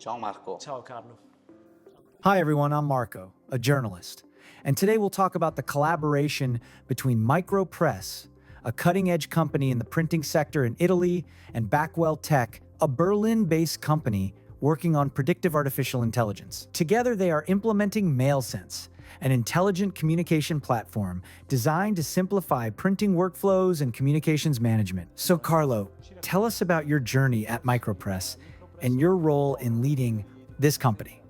Ciao Marco. Ciao Carlo. Hi everyone, I'm Marco, a journalist. And today we'll talk about the collaboration between Micropress, a cutting-edge company in the printing sector in Italy, and Backwell Tech, a Berlin-based company working on predictive artificial intelligence. Together they are implementing MailSense, an intelligent communication platform designed to simplify printing workflows and communications management. So Carlo, tell us about your journey at Micropress and your role in leading this company.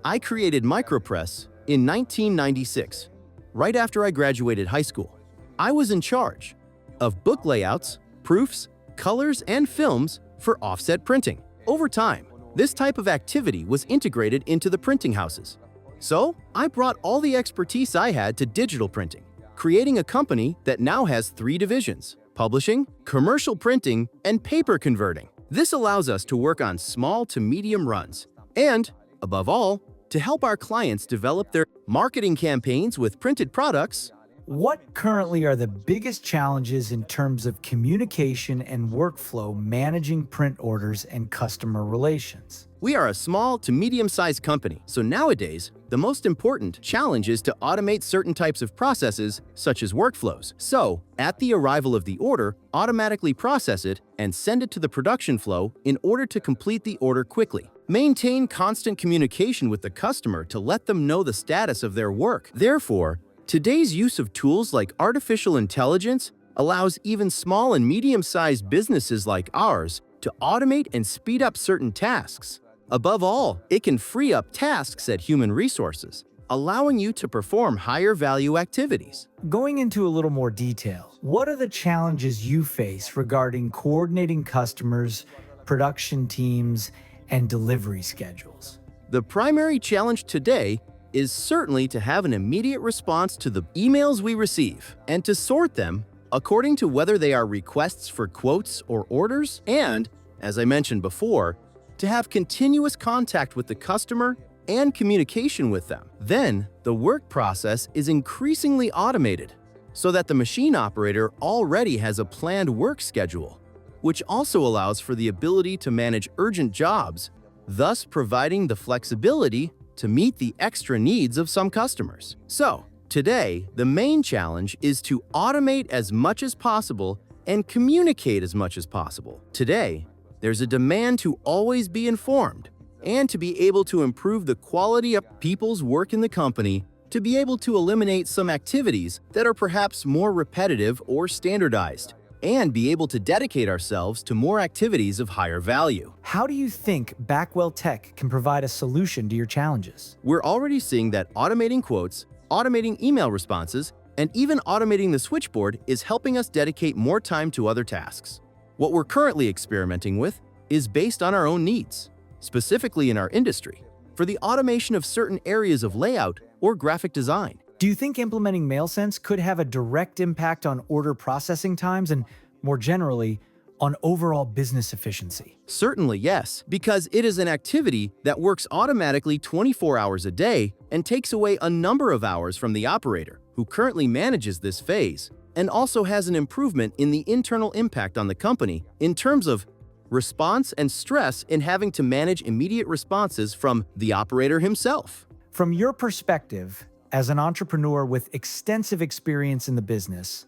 I created Micropress in 1996, right after I graduated high school. I was in charge of book layouts, proofs, colors, and films for offset printing. Over time, this type of activity was integrated into the printing houses. So, I brought all the expertise I had to digital printing, creating a company that now has 3 divisions: publishing, commercial printing, and paper converting. This allows us to work on small to medium runs and, above all, to help our clients develop their marketing campaigns with printed products. What currently are the biggest challenges in terms of communication and workflow managing print orders and customer relations? We are a small to medium-sized company, so nowadays, the most important challenge is to automate certain types of processes, such as workflows. So, at the arrival of the order, automatically process it and send it to the production flow in order to complete the order quickly. Maintain constant communication with the customer to let them know the status of their work. Therefore, today's use of tools like artificial intelligence allows even small and medium-sized businesses like ours to automate and speed up certain tasks. Above all, it can free up tasks at human resources, allowing you to perform higher-value activities. Going into a little more detail, what are the challenges you face regarding coordinating customers, production teams, and delivery schedules? The primary challenge today is certainly to have an immediate response to the emails we receive and to sort them according to whether they are requests for quotes or orders, and, as I mentioned before, to have continuous contact with the customer and communication with them. Then, the work process is increasingly automated so that the machine operator already has a planned work schedule, which also allows for the ability to manage urgent jobs, thus providing the flexibility to meet the extra needs of some customers. So, today, the main challenge is to automate as much as possible and communicate as much as possible. Today, there's a demand to always be informed and to be able to improve the quality of people's work in the company, to be able to eliminate some activities that are perhaps more repetitive or standardized, and be able to dedicate ourselves to more activities of higher value. How do you think Backwell Tech can provide a solution to your challenges? We're already seeing that automating quotes, automating email responses, and even automating the switchboard is helping us dedicate more time to other tasks. What we're currently experimenting with is based on our own needs, specifically in our industry, for the automation of certain areas of layout or graphic design. Do you think implementing MailSense could have a direct impact on order processing times and, more generally, on overall business efficiency? Certainly yes, because it is an activity that works automatically 24 hours a day and takes away a number of hours from the operator, who currently manages this phase, and also has an improvement in the internal impact on the company in terms of response and stress in having to manage immediate responses from the operator himself. From your perspective, as an entrepreneur with extensive experience in the business,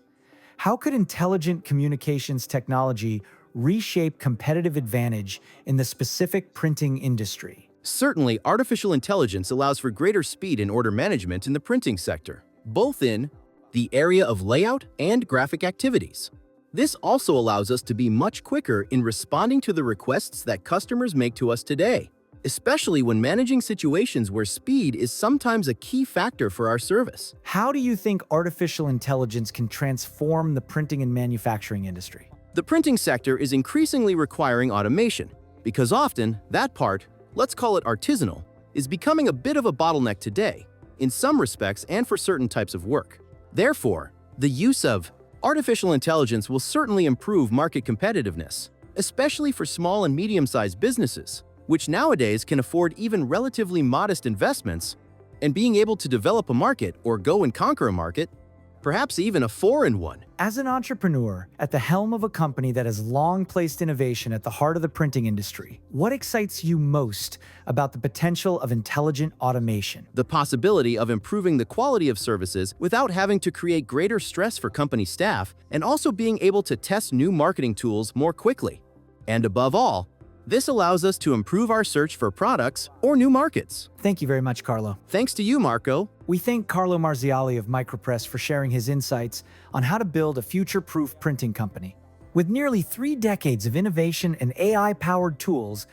how could intelligent communications technology reshape competitive advantage in the specific printing industry? Certainly, artificial intelligence allows for greater speed in order management in the printing sector, both in the area of layout and graphic activities. This also allows us to be much quicker in responding to the requests that customers make to us today, especially when managing situations where speed is sometimes a key factor for our service. How do you think artificial intelligence can transform the printing and manufacturing industry? The printing sector is increasingly requiring automation because often that part, let's call it artisanal, is becoming a bit of a bottleneck today, in some respects and for certain types of work. Therefore, the use of artificial intelligence will certainly improve market competitiveness, especially for small and medium-sized businesses, which nowadays can afford even relatively modest investments, and being able to develop a market or go and conquer a market perhaps even a foreign one. As an entrepreneur at the helm of a company that has long placed innovation at the heart of the printing industry, what excites you most about the potential of intelligent automation? The possibility of improving the quality of services without having to create greater stress for company staff, and also being able to test new marketing tools more quickly. And above all, this allows us to improve our search for products or new markets. Thank you very much, Carlo. Thanks to you, Marco. We thank Carlo Marziali of Micropress for sharing his insights on how to build a future-proof printing company. With nearly 3 decades of innovation and AI-powered tools,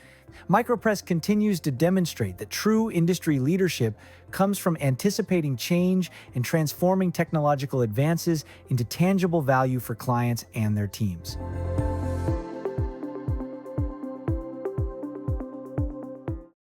Micropress continues to demonstrate that true industry leadership comes from anticipating change and transforming technological advances into tangible value for clients and their teams.